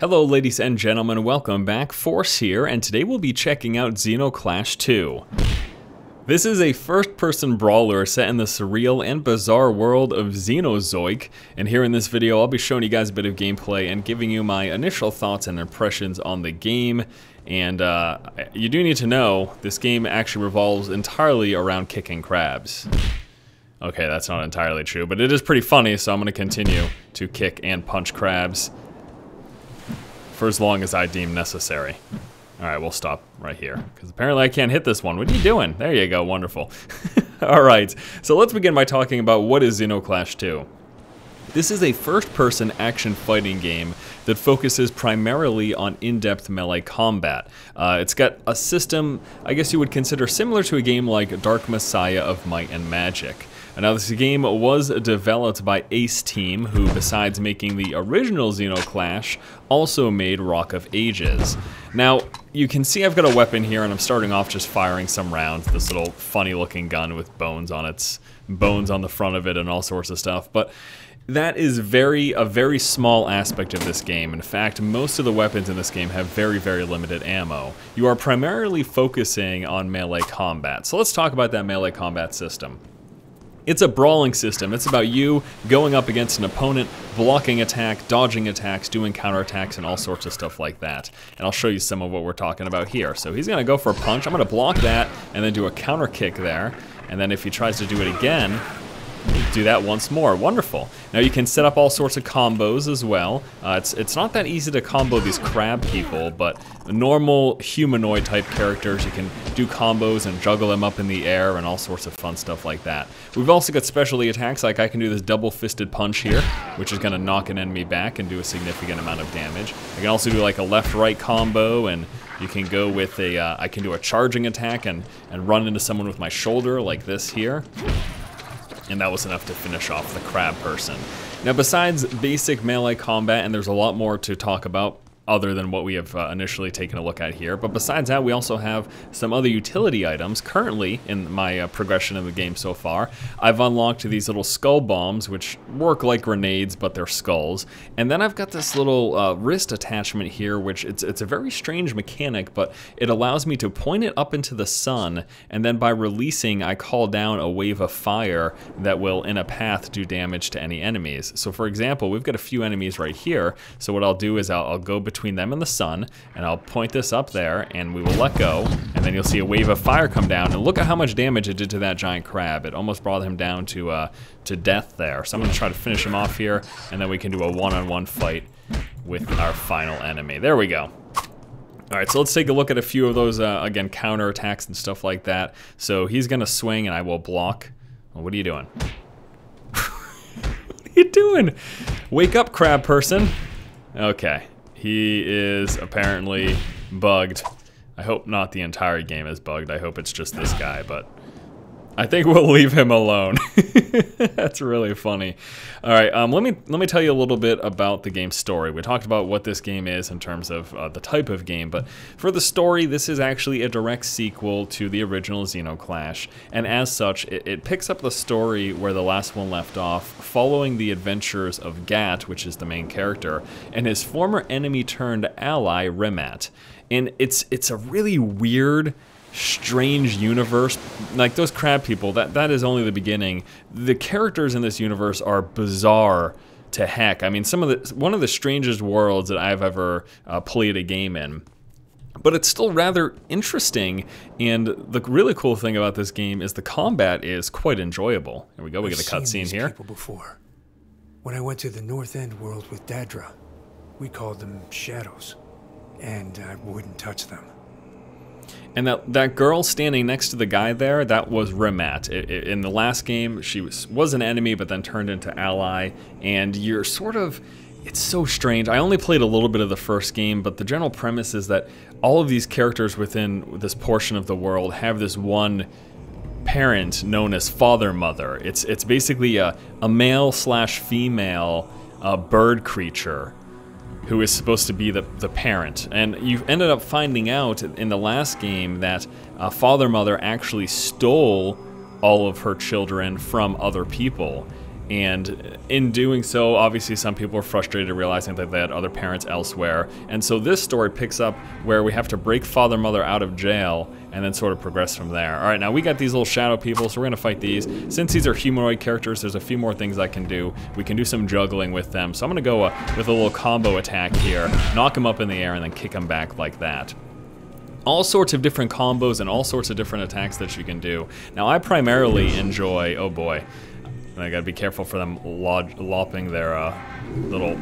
Hello ladies and gentlemen, welcome back. Force here, and today we'll be checking out Zeno Clash 2. This is a first-person brawler set in the surreal and bizarre world of Xenozoic, and here in this video I'll be showing you guys a bit of gameplay and giving you my initial thoughts and impressions on the game. And you do need to know, this game actually revolves entirely around kicking crabs. Okay, that's not entirely true, but it is pretty funny, so I'm going to continue to kick and punch crabs for as long as I deem necessary. Alright, we'll stop right here, because apparently I can't hit this one. What are you doing? There you go, wonderful. Alright, so let's begin by talking about what is Zeno Clash 2. This is a first-person action fighting game that focuses primarily on in-depth melee combat. It's got a system I guess you would consider similar to a game like Dark Messiah of Might and Magic. Now, this game was developed by Ace Team, who, besides making the original Zeno Clash, also made Rock of Ages. Now, you can see I've got a weapon here, and I'm starting off just firing some rounds. This little funny-looking gun with bones on the front of it, and all sorts of stuff. But that is a very small aspect of this game. In fact, most of the weapons in this game have very limited ammo. You are primarily focusing on melee combat. So let's talk about that melee combat system. It's a brawling system. It's about you going up against an opponent, blocking attack, dodging attacks, doing counterattacks, and all sorts of stuff like that. And I'll show you some of what we're talking about here. So he's gonna go for a punch. I'm gonna block that and then do a counter kick there. And then if he tries to do it again, do that once more. Wonderful. Now you can set up all sorts of combos as well. It's not that easy to combo these crab people, but normal humanoid type characters, you can do combos and juggle them up in the air and all sorts of fun stuff like that. We've also got specialty attacks, like I can do this double-fisted punch here, which is going to knock an enemy back and do a significant amount of damage. I can also do like a left-right combo, and you can go with a, I can do a charging attack and run into someone with my shoulder like this here. And that was enough to finish off the crab person. Now, besides basic melee combat, and there's a lot more to talk about other than what we have initially taken a look at here, but besides that, we also have some other utility items. Currently, in my progression of the game so far, I've unlocked these little skull bombs, which work like grenades, but they're skulls. And then I've got this little wrist attachment here, which it's a very strange mechanic, but it allows me to point it up into the sun, and then by releasing, I call down a wave of fire that will, in a path, do damage to any enemies. So for example, we've got a few enemies right here, so what I'll do is I'll go between them and the sun, and I'll point this up there, and we will let go, and then you'll see a wave of fire come down, and look at how much damage it did to that giant crab. It almost brought him down to death there. So I'm going to try to finish him off here, and then we can do a one-on-one fight with our final enemy. There we go. Alright, so let's take a look at a few of those, again, counter attacks and stuff like that. So he's going to swing, and I will block. Well, what are you doing? What are you doing? Wake up, crab person. Okay. He is apparently bugged. I hope not the entire game is bugged. I hope it's just this guy, but I think we'll leave him alone. That's really funny. All right, let me tell you a little bit about the game's story. We talked about what this game is in terms of the type of game, but for the story, this is actually a direct sequel to the original Zeno Clash, and as such, it picks up the story where the last one left off, following the adventures of Gat, which is the main character, and his former enemy turned ally, Rimat. And it's a really weird, strange universe. Like those crab people, that is only the beginning. The characters in this universe are bizarre to heck. I mean, one of the strangest worlds that I've ever played a game in. But it's still rather interesting, and the really cool thing about this game is the combat is quite enjoyable. Here we go, we get a cutscene here. People before. When I went to the North End world with Dadra, we called them Shadows, and I wouldn't touch them. And that girl standing next to the guy there, that was Rimat. In the last game, she was an enemy, but then turned into ally. And you're sort of, it's so strange. I only played a little bit of the first game, but the general premise is that all of these characters within this portion of the world have this one parent known as father-mother. It's basically a male/female bird creature who is supposed to be the parent. And you've ended up finding out in the last game that Father Mother actually stole all of her children from other people. And in doing so, obviously some people are frustrated realizing that they had other parents elsewhere. And so this story picks up where we have to break father and mother out of jail and then sort of progress from there. All right, now we got these little shadow people, so we're gonna fight these. Since these are humanoid characters, there's a few more things I can do. We can do some juggling with them. So I'm gonna go with a little combo attack here, knock them up in the air and then kick them back like that. All sorts of different combos and all sorts of different attacks that you can do. Now I primarily enjoy, oh boy, I gotta be careful for them lopping their little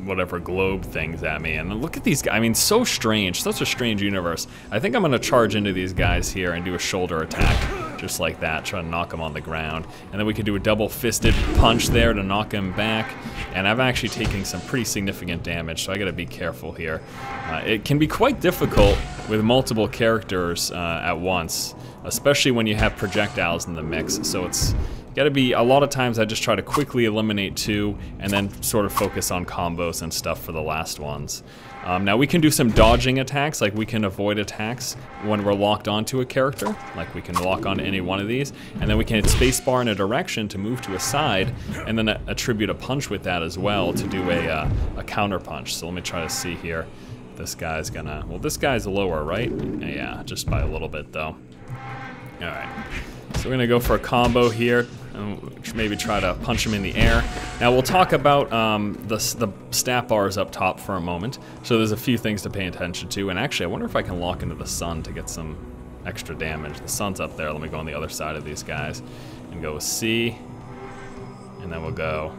whatever globe things at me. And look at these guys, I mean, so strange, such a strange universe. I think I'm gonna charge into these guys here and do a shoulder attack, just like that, try to knock them on the ground. And then we can do a double-fisted punch there to knock him back. And I'm actually taking some pretty significant damage, so I gotta be careful here. It can be quite difficult with multiple characters at once, especially when you have projectiles in the mix, so it's gotta be, a lot of times I just try to quickly eliminate two and then sort of focus on combos and stuff for the last ones. Now we can do some dodging attacks, like we can avoid attacks when we're locked onto a character, like we can lock onto any one of these, and then we can hit spacebar in a direction to move to a side, and then attribute a punch with that as well to do a counter punch. So let me try to see here. This guy's gonna, well, this guy's lower, right? Yeah, just by a little bit though. All right. So we're gonna go for a combo here, and maybe try to punch him in the air. Now we'll talk about the stat bars up top for a moment. So there's a few things to pay attention to, and actually I wonder if I can lock into the sun to get some extra damage. The sun's up there, let me go on the other side of these guys, and go with C, and then we'll go.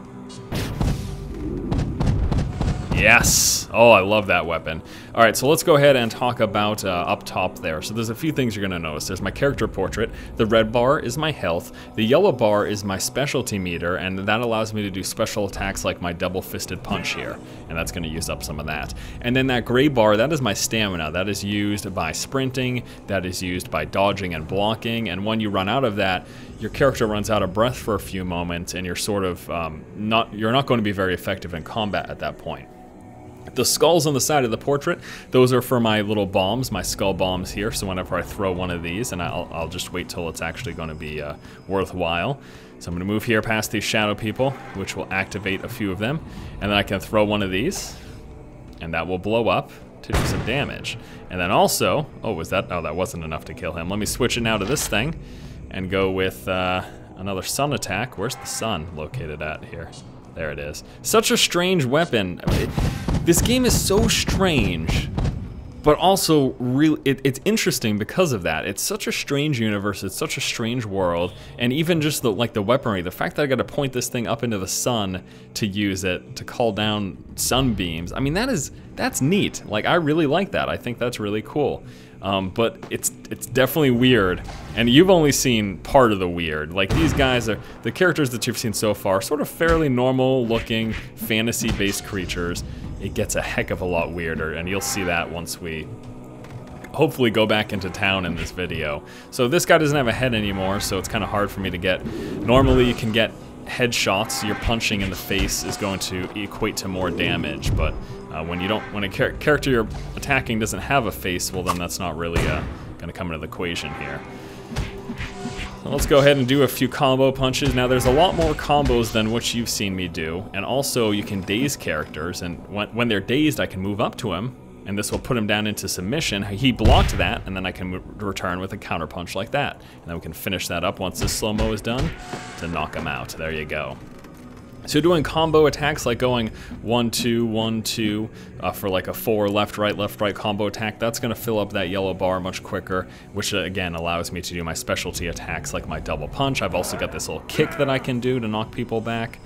Yes! Oh, I love that weapon. All right, so let's go ahead and talk about up top there. So there's a few things you're gonna notice. There's my character portrait. The red bar is my health. The yellow bar is my specialty meter, and that allows me to do special attacks like my double-fisted punch here, and that's gonna use up some of that. And then that gray bar, that is my stamina. That is used by sprinting, that is used by dodging and blocking, and when you run out of that, your character runs out of breath for a few moments, and you're sort of you're not going to be very effective in combat at that point. The skulls on the side of the portrait, those are for my little bombs, my skull bombs here, so whenever I throw one of these, and I'll just wait till it's actually going to be worthwhile. So I'm going to move here past these shadow people, which will activate a few of them, and then I can throw one of these, and that will blow up to do some damage. And then also, oh, that wasn't enough to kill him. Let me switch it now to this thing, and go with another sun attack. Where's the sun located at here? There it is. Such a strange weapon. I mean, this game is so strange, but also really, it's interesting because of that. It's such a strange universe, it's such a strange world, and even just the weaponry, the fact that I gotta point this thing up into the sun to use it, to call down sunbeams, I mean, that's neat. Like, I really like that. I think that's really cool. But it's definitely weird, and you've only seen part of the weird. Like, these guys are, the characters that you've seen so far, sort of fairly normal looking, fantasy-based creatures. It gets a heck of a lot weirder, and you'll see that once we hopefully go back into town in this video. So this guy doesn't have a head anymore, so it's kind of hard for me to get. Normally you can get headshots, your punching in the face is going to equate to more damage, but when a character you're attacking doesn't have a face, well then that's not really going to come into the equation here. So let's go ahead and do a few combo punches. Now there's a lot more combos than what you've seen me do, and also you can daze characters, and when they're dazed I can move up to him, and this will put him down into submission. He blocked that, and then I can return with a counter punch like that. And then we can finish that up once this slow-mo is done to knock him out. There you go. So doing combo attacks like going 1-2, 1-2 for like a 4 left right combo attack, that's going to fill up that yellow bar much quicker, which again allows me to do my specialty attacks like my double punch. I've also got this little kick that I can do to knock people back.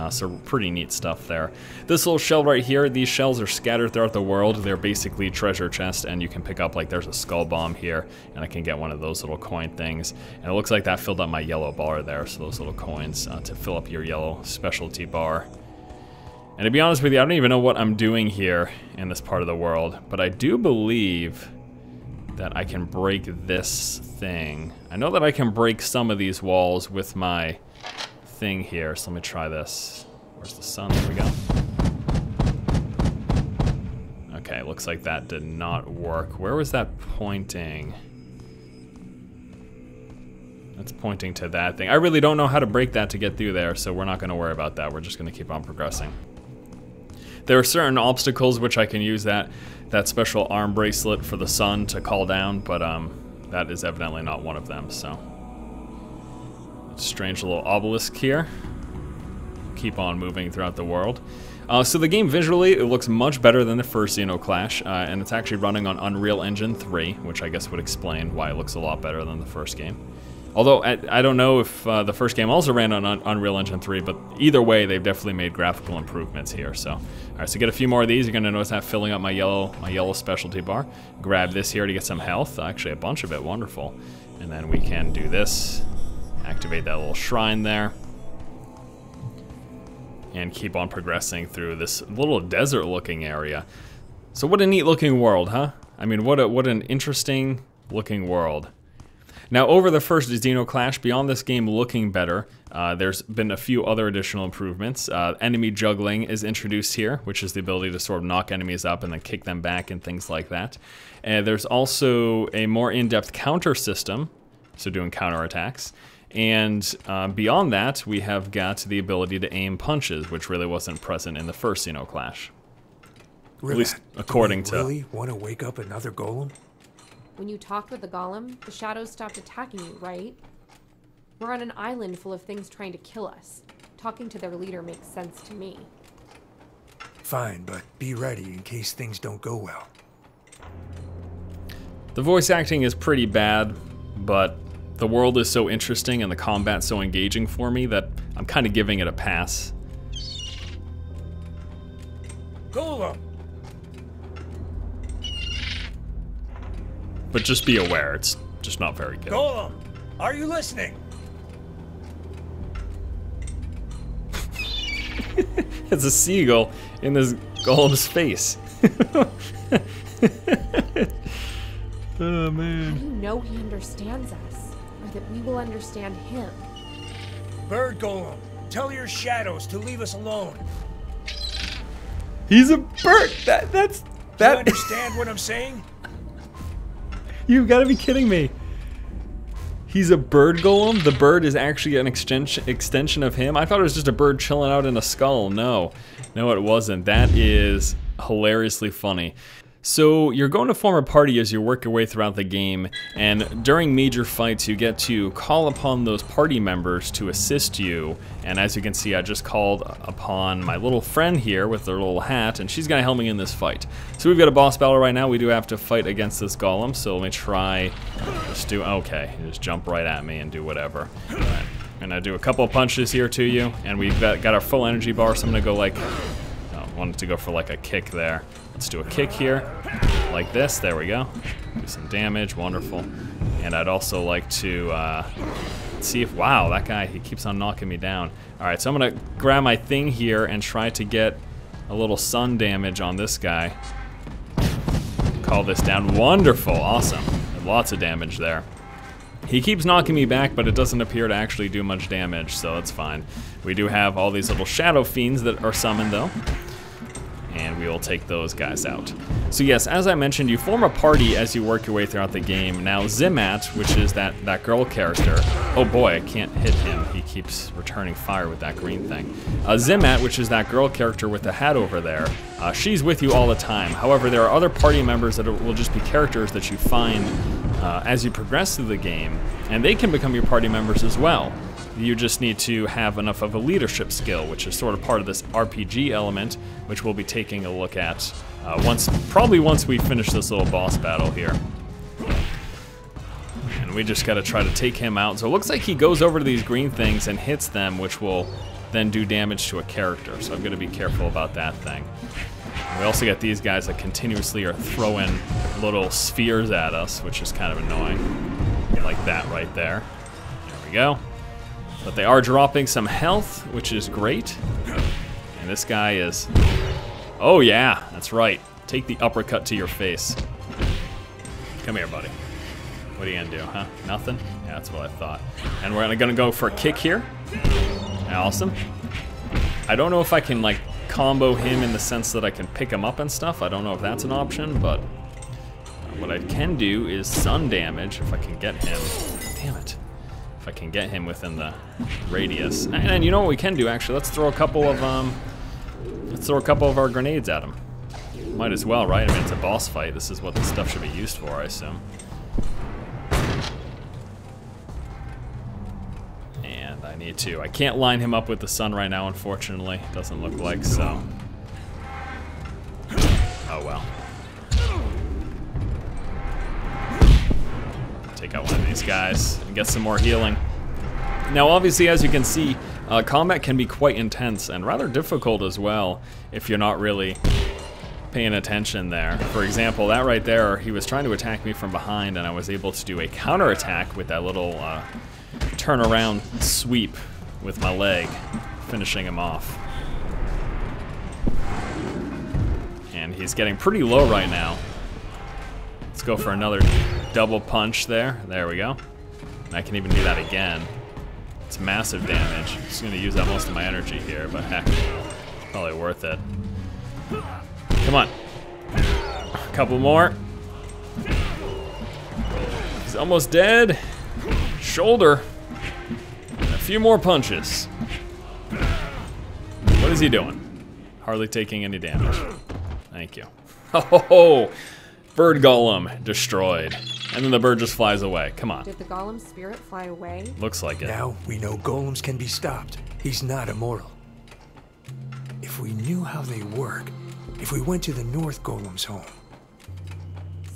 So pretty neat stuff there. This little shell right here, these shells are scattered throughout the world. They're basically treasure chests, and you can pick up, like, there's a skull bomb here, and I can get one of those little coin things. And it looks like that filled up my yellow bar there, so those little coins to fill up your yellow specialty bar. And to be honest with you, I don't even know what I'm doing here in this part of the world, but I do believe that I can break this thing. I know that I can break some of these walls with my thing here, so let me try this. Where's the sun? There we go. Okay, looks like that did not work. Where was that pointing? That's pointing to that thing. I really don't know how to break that to get through there, so we're not going to worry about that. We're just going to keep on progressing. There are certain obstacles which I can use that special arm bracelet for the sun to call down, but that is evidently not one of them, so. Strange little obelisk here. Keep on moving throughout the world. So the game visually, it looks much better than the first Zeno Clash, and it's actually running on Unreal Engine 3, which I guess would explain why it looks a lot better than the first game. Although, I don't know if the first game also ran on Unreal Engine 3, but either way, they've definitely made graphical improvements here. So, all right, so get a few more of these. You're going to notice that filling up my yellow specialty bar. Grab this here to get some health. Actually, a bunch of it. Wonderful. And then we can do this. Activate that little shrine there. And keep on progressing through this little desert-looking area. So what a neat-looking world, huh? I mean, what an interesting-looking world. Now, over the first Zeno Clash, beyond this game looking better, there's been a few other additional improvements. Enemy juggling is introduced here, which is the ability to sort of knock enemies up and then kick them back and things like that. And there's also a more in-depth counter system, so doing counterattacks. And beyond that, we have got the ability to aim punches, which really wasn't present in the first Zeno Clash. At least according to... really want to wake up another golem? When you talked with the golem, the shadows stopped attacking you, right? We're on an island full of things trying to kill us. Talking to their leader makes sense to me. Fine, but be ready in case things don't go well. The voice acting is pretty bad, but the world is so interesting and the combat so engaging for me that I'm kind of giving it a pass. Golem! But just be aware, it's just not very good. Golem! Are you listening? It's a seagull in this golem's face. Oh, man. How do you know he understands us? Or that we will understand him? Bird Golem, tell your shadows to leave us alone. He's a bird! That's... Do you understand what I'm saying? You've got to be kidding me. He's a bird golem? The bird is actually an extension of him? I thought it was just a bird chilling out in a skull. No, it wasn't. That is hilariously funny. So you're going to form a party as you work your way throughout the game, and during major fights you get to call upon those party members to assist you. And as you can see, I just called upon my little friend here with their little hat, and she's going to help me in this fight. So we've got a boss battle right now. We do have to fight against this golem, so let me try. Okay, just jump right at me and do whatever. All right. And I do a couple of punches here to you, and we've got our full energy bar, so I'm going to go like... I wanted to go for like a kick there. Let's do a kick here, like this. There we go. Do some damage, wonderful. And I'd also like to see if, wow, that guy, he keeps on knocking me down. All right, so I'm gonna grab my thing here and try to get a little sun damage on this guy. Call this down, wonderful, awesome. Lots of damage there. He keeps knocking me back, but it doesn't appear to actually do much damage, so that's fine. We do have all these little shadow fiends that are summoned though, and we will take those guys out. So yes, as I mentioned, you form a party as you work your way throughout the game. Now Zimat, which is that girl character, oh boy, I can't hit him. He keeps returning fire with that green thing. Zimat, which is that girl character with the hat over there, she's with you all the time. However, there are other party members that will just be characters that you find as you progress through the game, and they can become your party members as well. You just need to have enough of a leadership skill, which is sort of part of this RPG element, which we'll be taking a look at probably once we finish this little boss battle here. And we just gotta try to take him out. So it looks like he goes over to these green things and hits them, which will then do damage to a character. So I'm gonna be careful about that thing. And we also got these guys that continuously are throwing little spheres at us, which is kind of annoying. Like that right there. There we go. But they are dropping some health, which is great. And this guy is... Oh yeah, that's right. Take the uppercut to your face. Come here, buddy. What are you gonna do, huh? Nothing? Yeah, that's what I thought. And we're gonna go for a kick here. Awesome. I don't know if I can like combo him in the sense that I can pick him up and stuff. I don't know if that's an option, but what I can do is sun damage if I can get him. Damn it. If I can get him within the radius. And you know what we can do, actually? Let's throw a couple of our grenades at him. Might as well, right? I mean, it's a boss fight. This is what this stuff should be used for, I assume. And I need to. I can't line him up with the sun right now, unfortunately. Doesn't look like so. Oh well. Take out one of these guys and get some more healing. Now, obviously, as you can see, combat can be quite intense and rather difficult as well if you're not really paying attention there. For example, that right there, he was trying to attack me from behind, and I was able to do a counterattack with that little turnaround sweep with my leg, finishing him off. And he's getting pretty low right now. Let's go for another double punch there. There we go. And I can even do that again. It's massive damage. I'm just gonna use up most of my energy here, but heck, probably worth it. Come on. A couple more. He's almost dead. Shoulder. And a few more punches. What is he doing? Hardly taking any damage. Thank you. Oh, bird golem destroyed. And then the bird just flies away. Come on. Did the golem's spirit fly away? Looks like it. Now we know golems can be stopped. He's not immortal. If we knew how they work, if we went to the North Golem's home.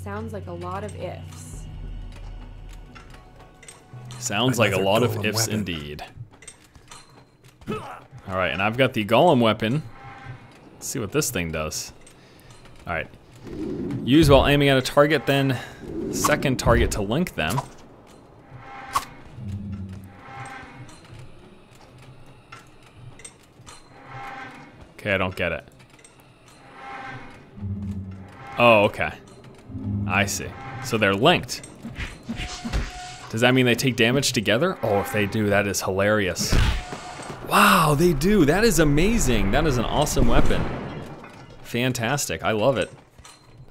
Sounds like a lot of ifs. Sounds like a lot of ifs indeed. Alright, and I've got the golem weapon. Let's see what this thing does. Alright. Use while aiming at a target, then second target to link them. Okay, I don't get it. Oh, okay. I see. So they're linked. Does that mean they take damage together? Oh, if they do, that is hilarious. Wow, they do. That is amazing. That is an awesome weapon. Fantastic. I love it.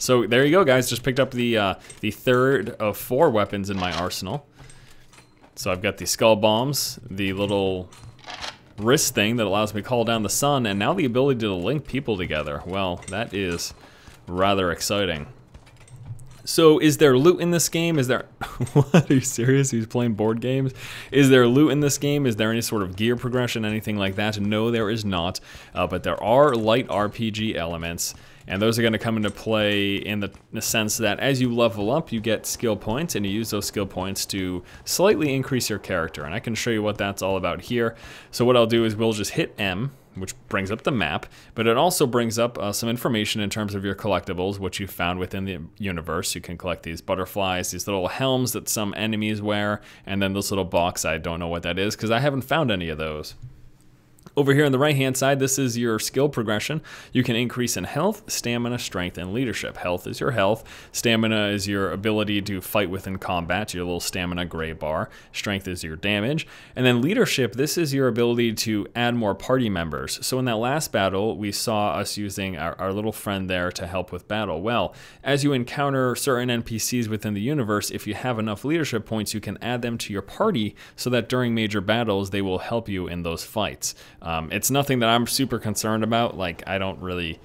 So there you go, guys. Just picked up the third of 4 weapons in my arsenal. So I've got the skull bombs, the little wrist thing that allows me to call down the sun, and now the ability to link people together. Well, that is rather exciting. So is there loot in this game? Is there... What, are you serious? He's playing board games? Is there loot in this game? Is there any sort of gear progression, anything like that? No, there is not. But there are light RPG elements. And those are going to come into play in the sense that as you level up, you get skill points, and you use those skill points to slightly increase your character. And I can show you what that's all about here. So what I'll do is we'll just hit M, which brings up the map, but it also brings up some information in terms of your collectibles, which you found within the universe. You can collect these butterflies, these little helms that some enemies wear, and then this little box. I don't know what that is because I haven't found any of those. Over here on the right-hand side, this is your skill progression. You can increase in health, stamina, strength, and leadership. Health is your health. Stamina is your ability to fight within combat, your little stamina gray bar. Strength is your damage. And then leadership, this is your ability to add more party members. So in that last battle, we saw us using our little friend there to help with battle. Well, as you encounter certain NPCs within the universe, if you have enough leadership points, you can add them to your party so that during major battles, they will help you in those fights. It's nothing that I'm super concerned about. Like, I don't really...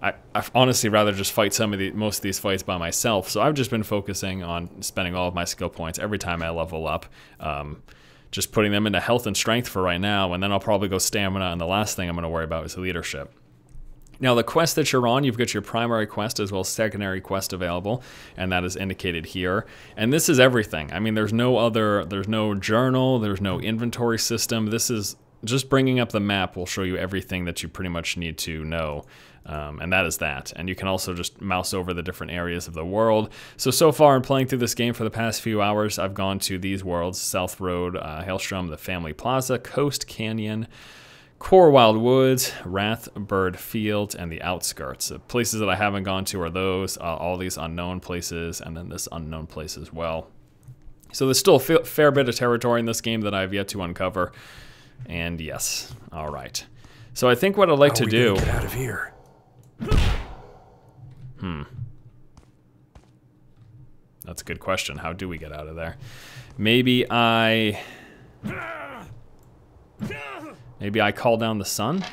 I'd honestly rather just fight most of these fights by myself. So I've just been focusing on spending all of my skill points every time I level up. Just putting them into health and strength for right now, and then I'll probably go stamina, and the last thing I'm going to worry about is leadership. Now, the quest that you're on, you've got your primary quest as well as secondary quest available, and that is indicated here. And this is everything. I mean, there's no journal, there's no inventory system. This is just bringing up the map will show you everything that you pretty much need to know. And that is that. And you can also just mouse over the different areas of the world. So far in playing through this game for the past few hours, I've gone to these worlds: South Road, Hailstrom, the Family Plaza, Coast Canyon, Core Wild Woods, Rathbird Field, and the Outskirts. The places that I haven't gone to are those, all these unknown places, and then this unknown place as well. So there's still a fair bit of territory in this game that I've yet to uncover. And yes, all right. So I think what I'd like to do... Get out of here. That's a good question. How do we get out of there? Maybe I Maybe I call down the sun?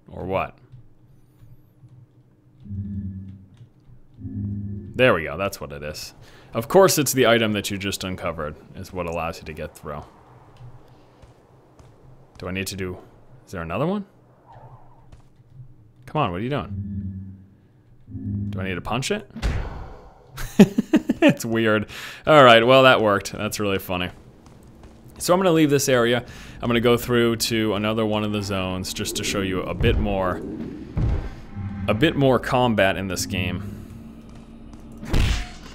Or what? There we go, that's what it is. Of course it's the item that you just uncovered is what allows you to get through. Do I need to do... Is there another one? Come on, what are you doing? Do I need to punch it? It's weird. Alright, well that worked. That's really funny. So I'm going to leave this area. I'm going to go through to another one of the zones just to show you a bit more combat in this game.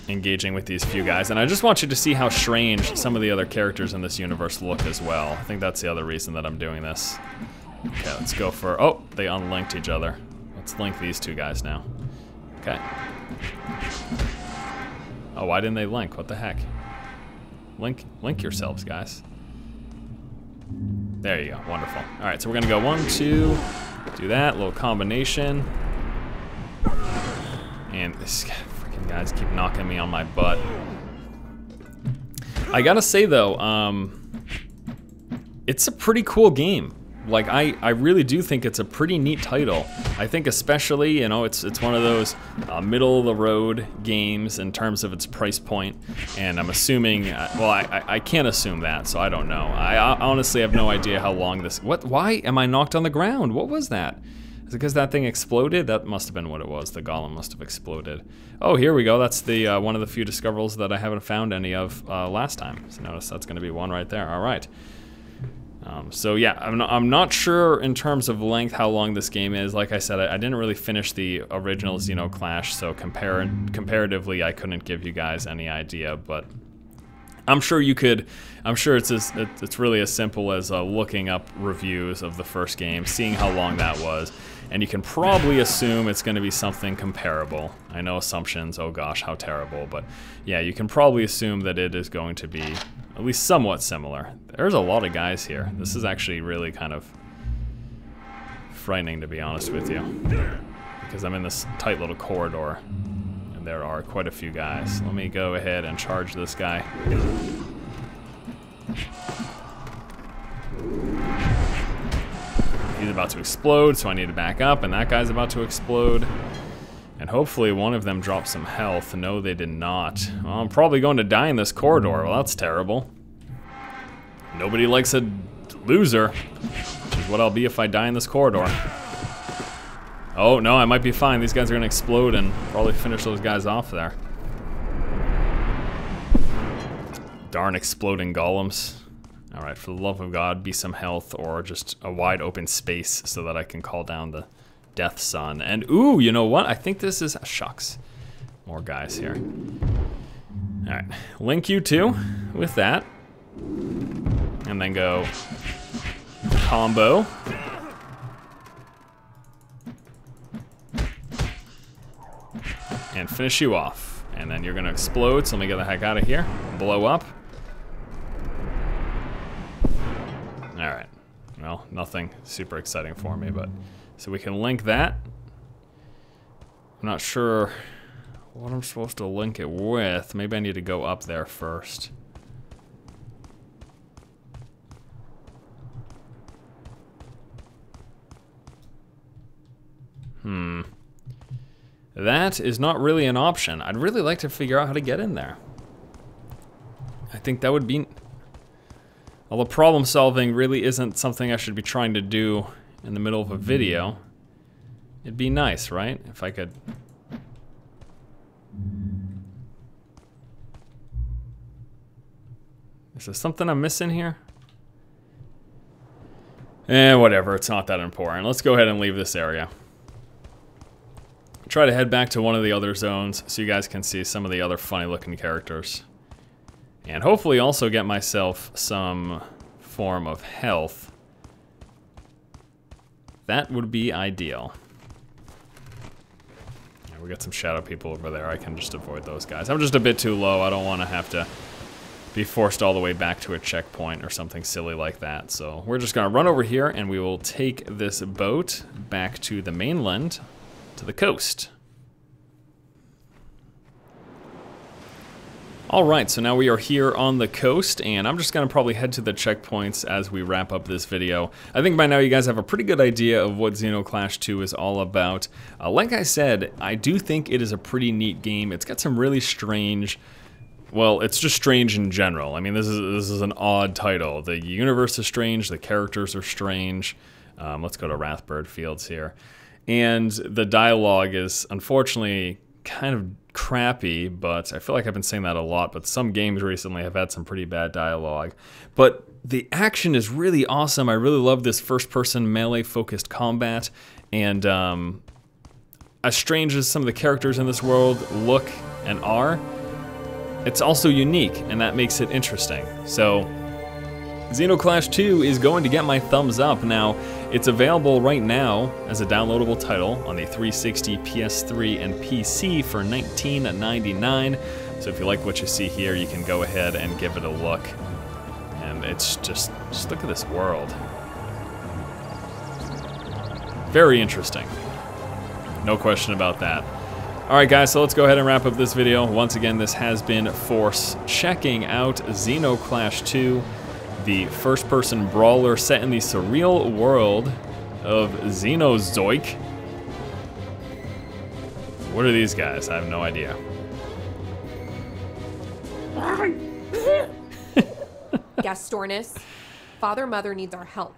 Engaging with these few guys. And I just want you to see how strange some of the other characters in this universe look as well. I think that's the other reason that I'm doing this. Okay, let's go for... Oh, they unlinked each other. Let's link these two guys now. Okay. Oh, why didn't they link? What the heck? Link yourselves, guys. There you go. Wonderful. All right, so we're gonna go 1, 2, do that little combination, and this freaking guys keep knocking me on my butt. I gotta say though, it's a pretty cool game. Like I really do think it's a pretty neat title. I think especially, you know, it's one of those middle of the road games in terms of its price point. And I'm assuming, well, I can't assume that, so I don't know. I honestly have no idea how long this. Why am I knocked on the ground? What was that? Is it because that thing exploded? That must have been what it was. The golem must have exploded. Oh, here we go. That's the one of the few discoverables that I haven't found any of last time. So notice that's going to be one right there. All right. So yeah, I'm not sure in terms of length how long this game is. Like I said, I didn't really finish the original Zeno Clash, so comparatively I couldn't give you guys any idea, but I'm sure you could. I'm sure it's really as simple as looking up reviews of the first game, seeing how long that was, and you can probably assume it's going to be something comparable. I know assumptions, oh gosh, how terrible, but yeah, you can probably assume that it is going to be at least somewhat similar. There's a lot of guys here. This is actually really kind of frightening, to be honest with you, because I'm in this tight little corridor and there are quite a few guys. Let me go ahead and charge this guy. He's about to explode, so I need to back up, and that guy's about to explode. And hopefully one of them dropped some health. No, they did not. Well, I'm probably going to die in this corridor. Well, that's terrible. Nobody likes a loser, which is what I'll be if I die in this corridor. Oh, no, I might be fine. These guys are going to explode and probably finish those guys off there. Darn exploding golems. All right, for the love of God, be some health or just a wide open space so that I can call down the Death Sun. And ooh, you know what? I think this is... Shucks. More guys here. Alright. Link you two with that. And then go combo. And finish you off. And then you're going to explode, so let me get the heck out of here. Blow up. Alright. Well, nothing super exciting for me, but... So we can link that. I'm not sure what I'm supposed to link it with. Maybe I need to go up there first. That is not really an option. I'd really like to figure out how to get in there. I think that would be... Although problem solving really isn't something I should be trying to do in the middle of a video. It'd be nice, right? If I could... Is there something I'm missing here? Whatever, it's not that important. Let's go ahead and leave this area. Try to head back to one of the other zones so you guys can see some of the other funny looking characters. And hopefully also get myself some form of health. That would be ideal. Yeah, we got some shadow people over there. I can just avoid those guys. I'm just a bit too low. I don't want to have to be forced all the way back to a checkpoint or something silly like that. So we're just going to run over here and we will take this boat back to the mainland, to the coast. Alright, so now we are here on the coast, and I'm just going to probably head to the checkpoints as we wrap up this video. I think by now you guys have a pretty good idea of what Zeno Clash 2 is all about. Like I said, I do think it is a pretty neat game. It's got some really strange... Well, it's just strange in general. I mean, this is an odd title. The universe is strange, the characters are strange. Let's go to Rathbird Fields here. And the dialogue is, unfortunately, kind of crappy, but I feel like I've been saying that a lot, but some games recently have had some pretty bad dialogue. But the action is really awesome. I really love this first-person melee-focused combat, and as strange as some of the characters in this world look and are, it's also unique, and that makes it interesting. So, Zeno Clash 2 is going to get my thumbs up. Now, it's available right now as a downloadable title on the 360, PS3, and PC for $19.99. So if you like what you see here, you can go ahead and give it a look. And it's just look at this world. Very interesting. No question about that. Alright guys, so let's go ahead and wrap up this video. Once again, this has been Force checking out Zeno Clash 2. The first-person brawler set in the surreal world of Xenozoic. What are these guys? I have no idea. Gastornis, Father Mother needs our help.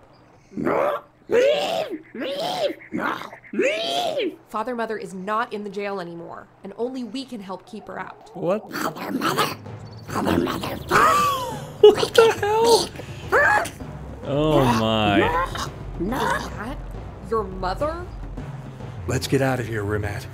Father Mother is not in the jail anymore, and only we can help keep her out. What? Father Mother. What the hell? Oh my. Is that your mother? Let's get out of here, Rimat.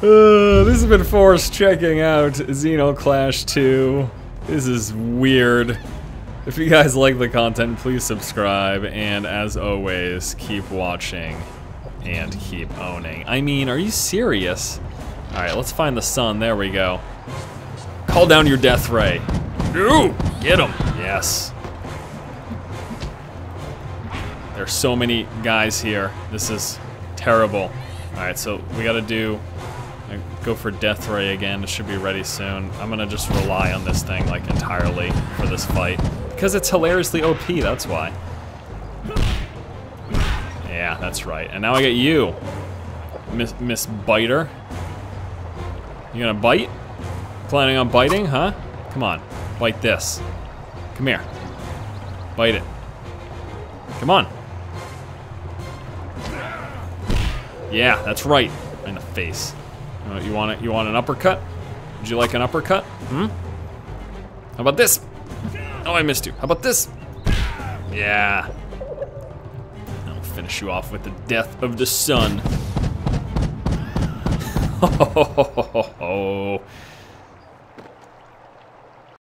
This has been Force checking out Zeno Clash 2. This is weird. If you guys like the content, please subscribe, and as always, keep watching and keep owning. I mean, are you serious? Alright, let's find the sun. There we go. Call down your death ray. Ooh, get him. Yes. There's so many guys here. This is terrible. Alright, so we gotta go for death ray again. It should be ready soon. I'm gonna just rely on this thing like entirely for this fight. Because it's hilariously OP, that's why. Yeah, that's right. And now I get you, Miss Biter. You gonna bite? Planning on biting, huh? Come on, bite this. Come here. Bite it. Come on. Yeah, that's right. In the face. You want it? You want an uppercut? Would you like an uppercut? Hmm? How about this? Oh, I missed you. How about this? Yeah. I'll finish you off with the death of the sun. Oh.